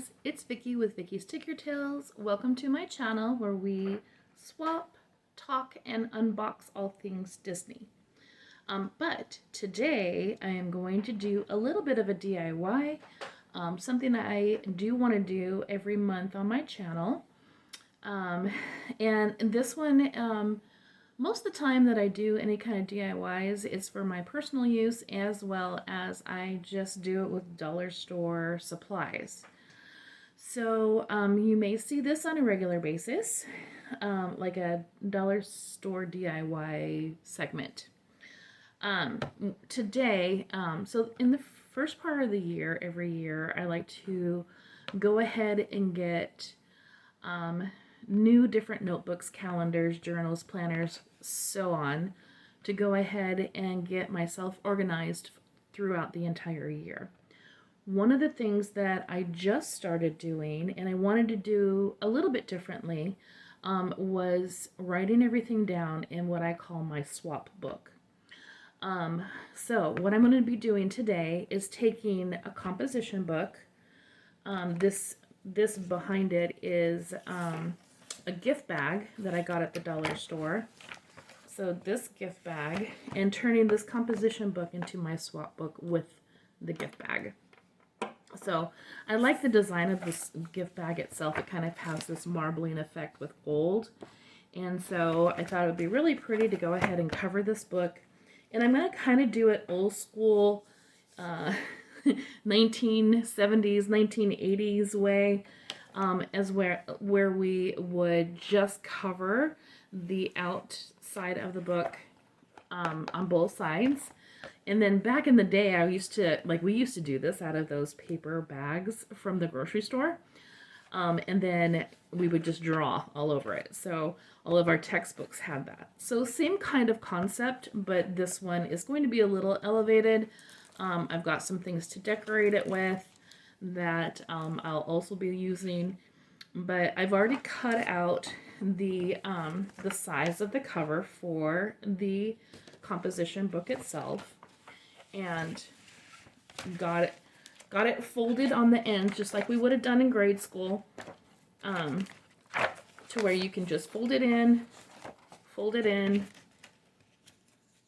guys, it's Vicky with Vicky's Sticker Tales. Welcome to my channel where we swap, talk, and unbox all things Disney. But today I am going to do a little bit of a DIY, something I do want to do every month on my channel. And this one, most of the time that I do any kind of DIYs, it's for my personal use as well as I just do it with dollar store supplies. So you may see this on a regular basis, like a dollar store DIY segment. Today, so in the first part of the year, every year, I like to go ahead and get new different notebooks, calendars, journals, planners, so on, to go ahead and get myself organized throughout the entire year. One of the things that I just started doing, and I wanted to do a little bit differently, was writing everything down in what I call my swap book. So what I'm going to be doing today is taking a composition book. This behind it is a gift bag that I got at the dollar store. So this gift bag, and turning this composition book into my swap book with the gift bag. So I like the design of this gift bag itself. It kind of has this marbling effect with gold. And so I thought it would be really pretty to go ahead and cover this book. And I'm going to kind of do it old school 1970s, 1980s way, as where we would just cover the outside of the book on both sides. And then back in the day, we used to do this out of those paper bags from the grocery store. And then we would just draw all over it. So all of our textbooks had that. So same kind of concept, but this one is going to be a little elevated. I've got some things to decorate it with that I'll also be using. But I've already cut out the size of the cover for the composition book itself, and got it folded on the ends just like we would have done in grade school, to where you can just fold it in,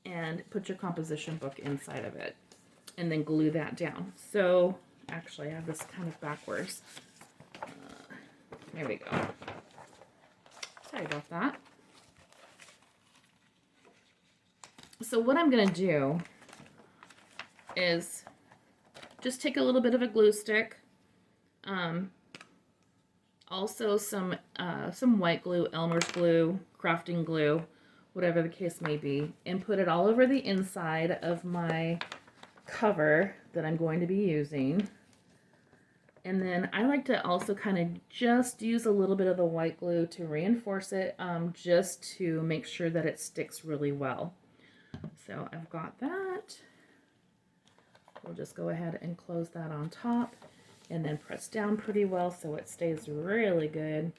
and put your composition book inside of it, and then glue that down. So actually I have this kind of backwards. There we go. Sorry about that. So what I'm going to do is just take a little bit of a glue stick, also some white glue, Elmer's glue, crafting glue, whatever the case may be, and put it all over the inside of my cover that I'm going to be using. And then I like to also kind of just use a little bit of the white glue to reinforce it, just to make sure that it sticks really well. So I've got that. We'll just go ahead and close that on top and then press down pretty well so it stays really good.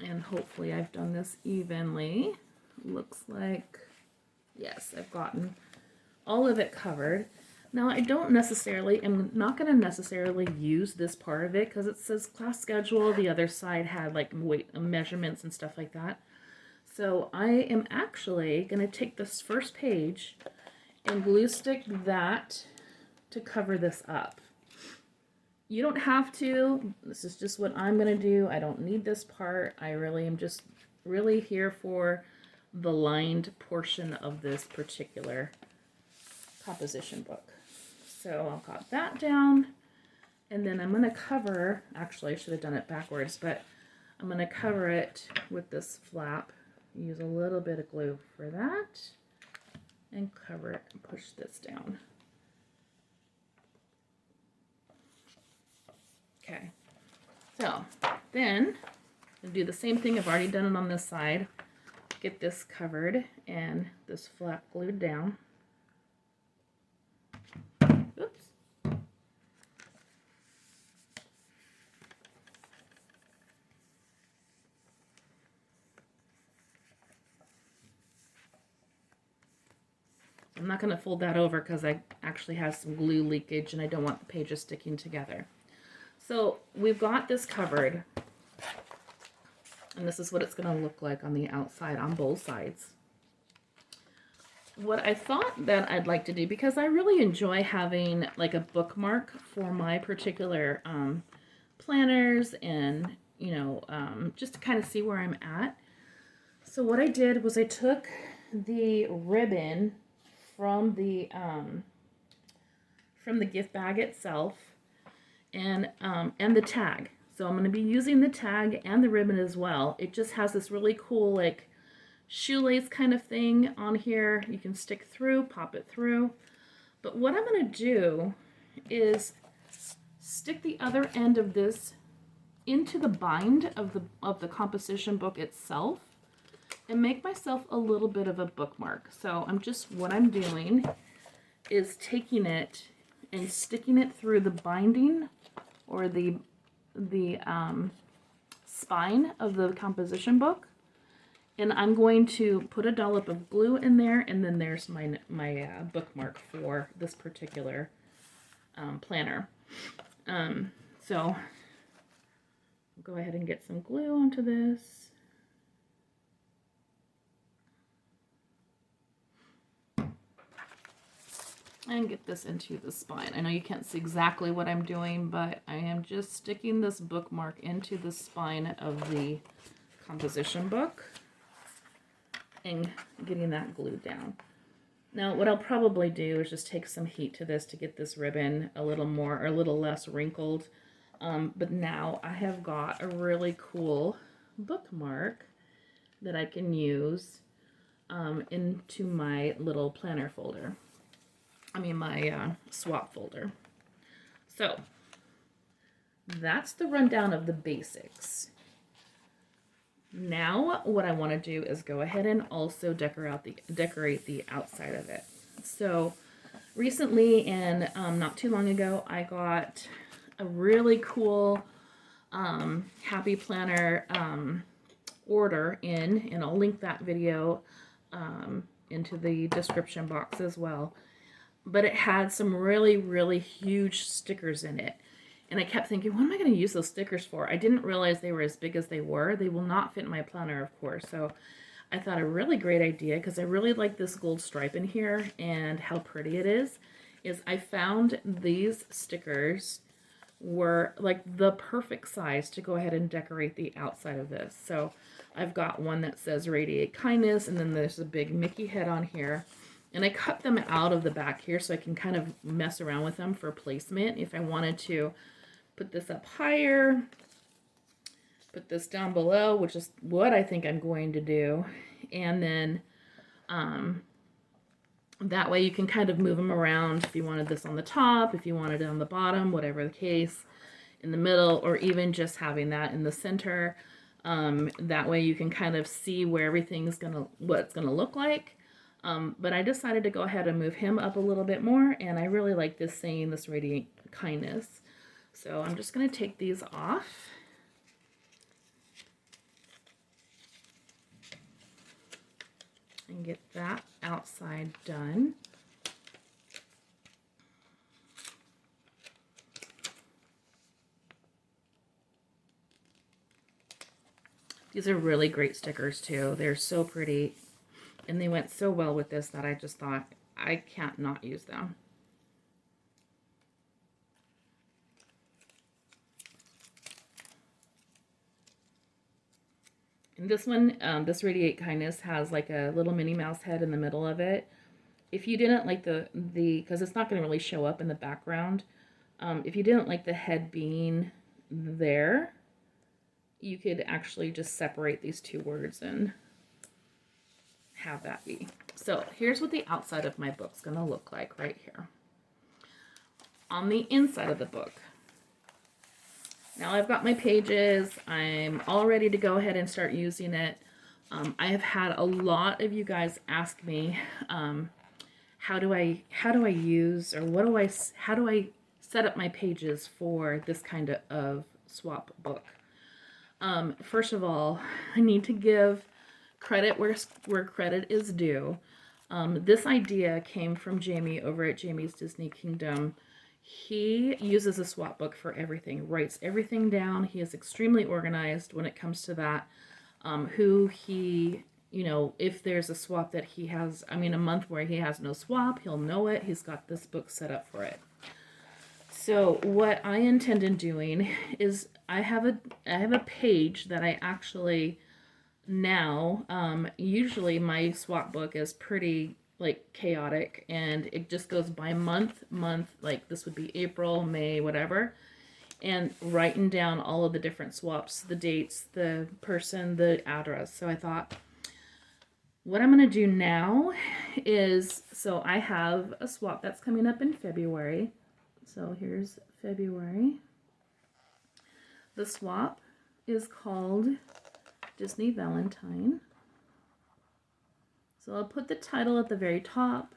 And hopefully I've done this evenly. Looks like, yes, I've gotten all of it covered. Now I'm not going to necessarily use this part of it because it says class schedule. The other side had like weight measurements and stuff like that. So I am actually going to take this first page and glue stick that to cover this up. You don't have to. This is just what I'm going to do. I don't need this part. I really am just really here for the lined portion of this particular composition book. So I've got that down, and then I'm going to cover, actually I should have done it backwards, but I'm going to cover it with this flap. Use a little bit of glue for that, and cover it and push this down. Okay, so then I'll do the same thing. I've already done it on this side. Get this covered and this flap glued down. Oops. I'm not going to fold that over because I actually have some glue leakage and I don't want the pages sticking together. So we've got this covered, and this is what it's going to look like on the outside on both sides. What I thought that I'd like to do, because I really enjoy having like a bookmark for my particular planners and, you know, just to kind of see where I'm at. So what I did was I took the ribbon from the gift bag itself and the tag. So I'm going to be using the tag and the ribbon as well. It just has this really cool like shoelace kind of thing on here. You can stick through, pop it through. But what I'm going to do is stick the other end of this into the bind of the composition book itself and make myself a little bit of a bookmark. So what I'm doing is taking it and sticking it through the binding or the spine of the composition book. And I'm going to put a dollop of glue in there, and then there's my bookmark for this particular planner. So I'll go ahead and get some glue onto this. And get this into the spine. I know you can't see exactly what I'm doing, but I am just sticking this bookmark into the spine of the composition book and getting that glued down. Now what I'll probably do is just take some heat to this to get this ribbon a little more or a little less wrinkled. But now I have got a really cool bookmark that I can use into my little planner folder. I mean my swap folder. So that's the rundown of the basics. Now what I want to do is go ahead and also decorate the outside of it. So recently and not too long ago, I got a really cool Happy Planner order in, and I'll link that video into the description box as well. But it had some really, really huge stickers in it. And I kept thinking, what am I going to use those stickers for? I didn't realize they were as big as they were. They will not fit in my planner, of course. So I thought a really great idea, because I really like this gold stripe in here and how pretty it is I found these stickers were like the perfect size to go ahead and decorate the outside of this. So I've got one that says Radiate Kindness, and then there's a big Mickey head on here. And I cut them out of the back here so I can kind of mess around with them for placement. If I wanted to put this up higher, put this down below, which is what I think I'm going to do. And then that way you can kind of move them around if you wanted this on the top, if you wanted it on the bottom, whatever the case, in the middle, or even just having that in the center. That way you can kind of see where everything's what it's gonna look like. But I decided to go ahead and move him up a little bit more, and I really like this saying, this Radiant Kindness. So I'm just going to take these off. And get that outside done. These are really great stickers too. They're so pretty. And they went so well with this that I just thought, I can't not use them. And this one, this Radiate Kindness has like a little Minnie Mouse head in the middle of it. If you didn't like because it's not going to really show up in the background, if you didn't like the head being there, you could actually just separate these two words and have that be. So here's what the outside of my book's going to look like right here. On the inside of the book, now I've got my pages. I'm all ready to go ahead and start using it. I have had a lot of you guys ask me, how do I use, or how do I set up my pages for this kind of swap book? First of all, I need to give credit where credit is due. This idea came from Jamie over at Jamie's Disney Kingdom. he uses a swap book for everything, writes everything down. He is extremely organized when it comes to that. Who he, if there's a swap that he has, a month where he has no swap, he'll know it. He's got this book set up for it. So what I intend on doing is I have a page that I actually now, usually my swap book is pretty like chaotic, and it just goes by month, like this would be April, May, whatever, and writing down all of the different swaps, the dates, the person, the address. So I thought, what I'm going to do now is, so I have a swap that's coming up in February. So here's February. The swap is called Dizney Valentine. So I'll put the title at the very top.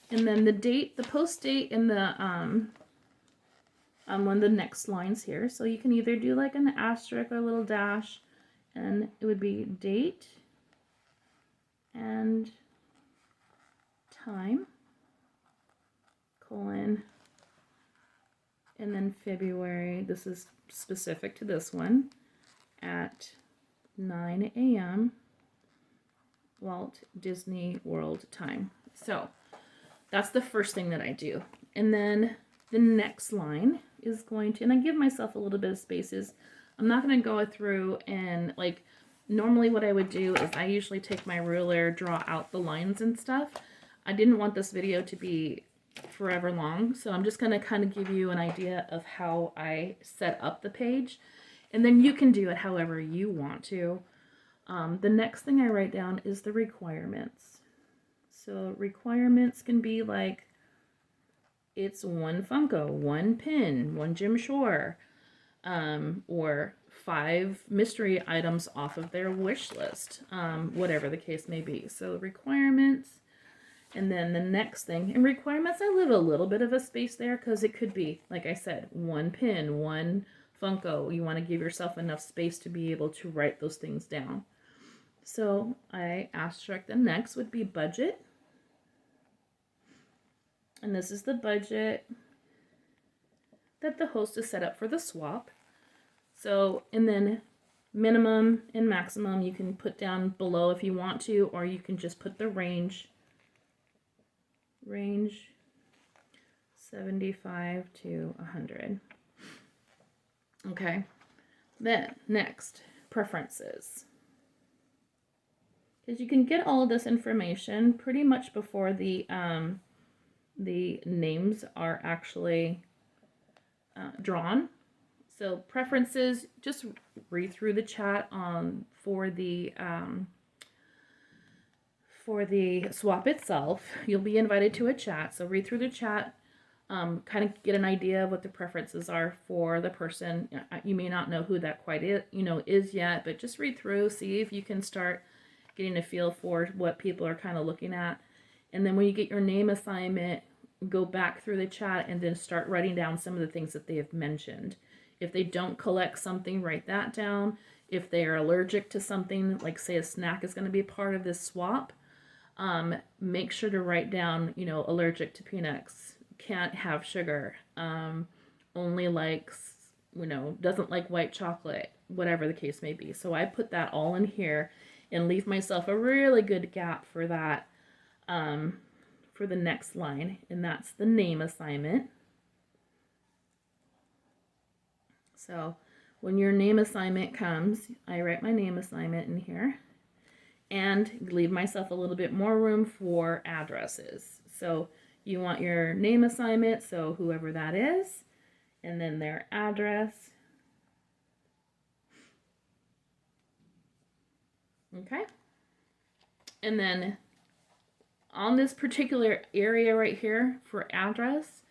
And then the date, the post date, and the one of the next lines here. So you can either do like an asterisk or a little dash, and it would be date and time, colon, and then February. This is specific to this one, at 9 a.m. Walt Disney World time. So that's the first thing that I do. And then the next line is going to, and I give myself a little bit of spaces. I'm not going to go through and like, normally what I would do is I usually take my ruler, draw out the lines and stuff. I didn't want this video to be forever long, so I'm just going to kind of give you an idea of how I set up the page, and then you can do it however you want to. The next thing I write down is the requirements. So requirements can be like, it's 1 Funko, 1 pin, 1 Jim Shore, or 5 mystery items off of their wish list, whatever the case may be. So requirements, and then the next thing, in requirements, I leave a little bit of a space there because it could be, like I said, 1 pin, 1 Funko. You want to give yourself enough space to be able to write those things down. So I asterisk the next would be budget. And this is the budget that the host has set up for the swap. So, and then minimum and maximum you can put down below if you want to, or you can just put the range 75 to 100. Okay. Then next, preferences. Because you can get all of this information pretty much before the names are actually drawn. So preferences, just read through the chat for the swap itself. You'll be invited to a chat, so read through the chat, kind of get an idea of what the preferences are for the person. You may not know who that quite is yet, but just read through, see if you can start getting a feel for what people are kind of looking at. And then when you get your name assignment, go back through the chat and then start writing down some of the things that they have mentioned. If they don't collect something, write that down. If they are allergic to something, like say a snack is going to be a part of this swap, make sure to write down, allergic to peanuts, can't have sugar, only likes, doesn't like white chocolate, whatever the case may be. So I put that all in here and leave myself a really good gap for that, for the next line, and that's the name assignment. So when your name assignment comes, I write my name assignment in here and leave myself a little bit more room for addresses. So you want your name assignment, so whoever that is, and then their address. Okay. And then on this particular area right here for address,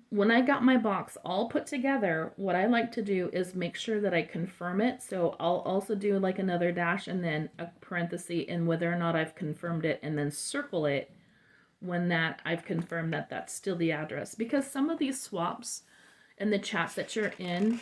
when I got my box all put together, what I like to do is make sure that I confirm it. So I'll also do like another dash and then a parenthesis and whether or not I've confirmed it, and then circle it when that I've confirmed that that's still the address. Because some of these swaps and the chats that you're in,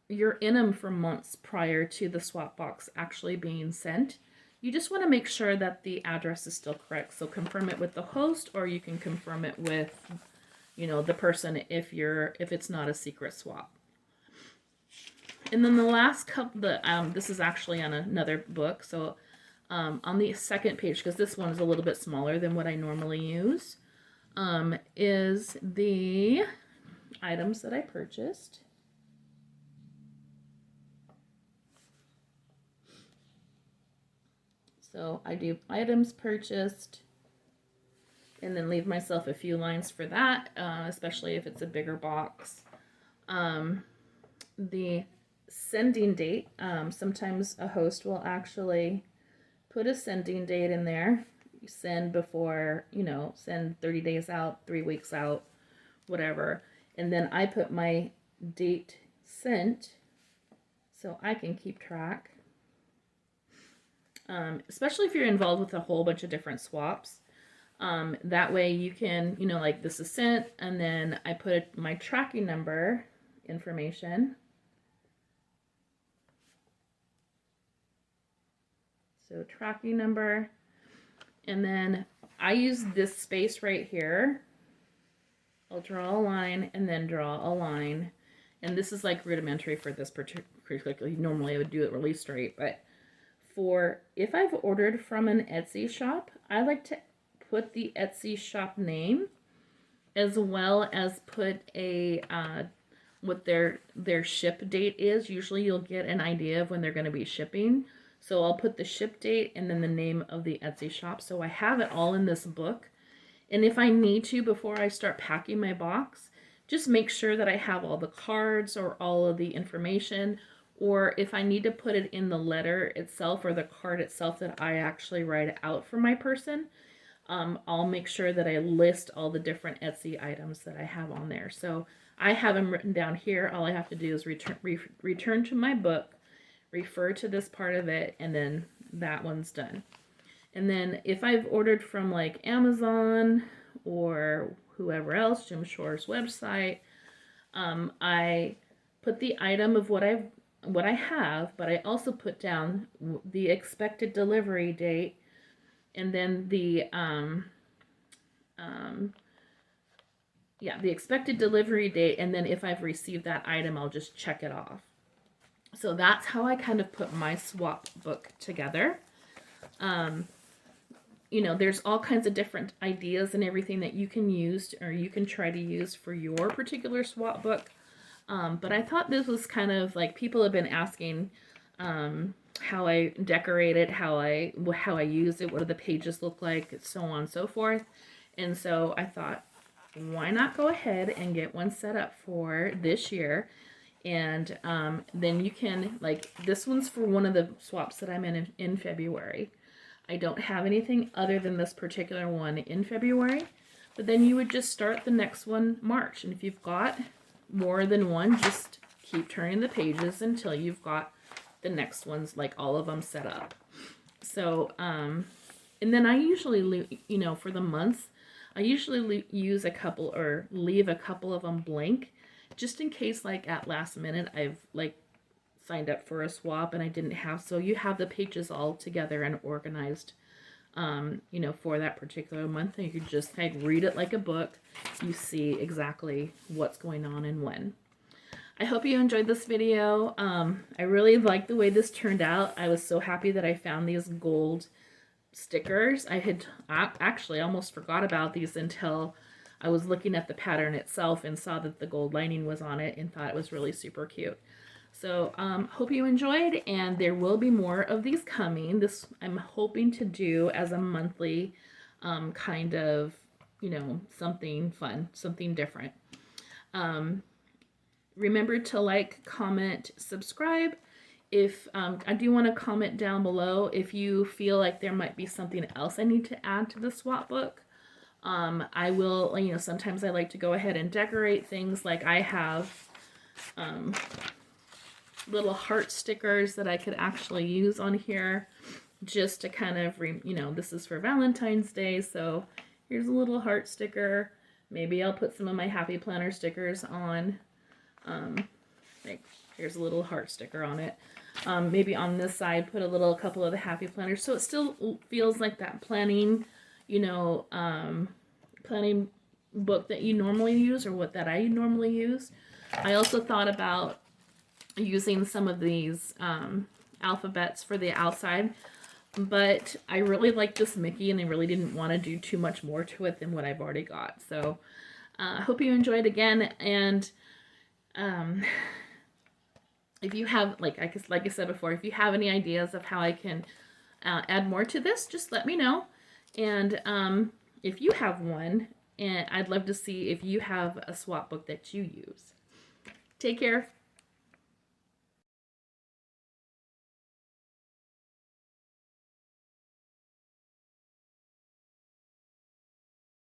you're in them for months prior to the swap box actually being sent. you just want to make sure that the address is still correct. So confirm it with the host, or you can confirm it with, you know, the person if it's not a secret swap. And then the last couple, this is actually on another book. So on the second page, because this one is a little bit smaller than what I normally use, is the items that I purchased. So I do items purchased, and then leave myself a few lines for that, especially if it's a bigger box. The sending date, sometimes a host will actually put a sending date in there. You send before, you know, send 30 days out, 3 weeks out, whatever. And then I put my date sent so I can keep track. Especially if you're involved with a whole bunch of different swaps. That way you can, you know, like this is sent, and then I put my tracking number information. So tracking number, and then I use this space right here. I'll draw a line and then draw a line. And this is like rudimentary for this particular, normally I would do it really straight, but for if I've ordered from an Etsy shop, I like to put the Etsy shop name as well as put a what their ship date is. Usually you'll get an idea of when they're going to be shipping. So I'll put the ship date and then the name of the Etsy shop. So I have it all in this book. And if I need to, before I start packing my box, just make sure that I have all the cards or all of the information. Or if I need to put it in the letter itself or the card itself that I actually write out for my person, I'll make sure that I list all the different Etsy items that I have on there. So I have them written down here. All I have to do is return to my book, refer to this part of it, and then that one's done. And then if I've ordered from like Amazon or whoever else, Jim Shore's website, I put the item of what I have, but I also put down the expected delivery date, and then the expected delivery date, and then if I've received that item, I'll just check it off. So that's how I kind of put my swap book together. You know, there's all kinds of different ideas and everything that you can use or you can try to use for your particular swap book. But I thought this was kind of like, people have been asking how I decorate it, how I use it, what do the pages look like, so on and so forth. And so I thought, why not go ahead and get one set up for this year? And then you can, like, this one's for one of the swaps that I'm in February. I don't have anything other than this particular one in February. But then you would just start the next one March. And if you've got more than one, just keep turning the pages until you've got the next ones, like all of them set up. So, and then I usually, you know, for the months, I usually use a couple or leave a couple of them blank, just in case, like at last minute, I've like signed up for a swap and I didn't have, so you have the pages all together and organized, you know, for that particular month. And you can just kind of read it like a book. You see exactly what's going on and when. I hope you enjoyed this video. I really like the way this turned out. I was so happy that I found these gold stickers. I had actually almost forgot about these until I was looking at the pattern itself and saw that the gold lining was on it and thought it was really super cute. So hope you enjoyed, and there will be more of these coming. This I'm hoping to do as a monthly kind of, you know, something fun, something different. Remember to like, comment, subscribe. If I do want to comment down below if you feel like there might be something else I need to add to the swap book. I will, you know, sometimes I like to go ahead and decorate things. Like I have little heart stickers that I could actually use on here just to kind of, you know, this is for Valentine's Day, so here's a little heart sticker. Maybe I'll put some of my Happy Planner stickers on. Like, here's a little heart sticker on it. Maybe on this side, put a couple of the happy planners. So it still feels like that planning, you know, planning book that you normally use, or what that I normally use. I also thought about using some of these alphabets for the outside, but I really like this Mickey and I really didn't want to do too much more to it than what I've already got. So I hope you enjoyed again, and if you have, like I said before, if you have any ideas of how I can add more to this, just let me know. And if you have one, and I'd love to see if you have a swap book that you use. Take care.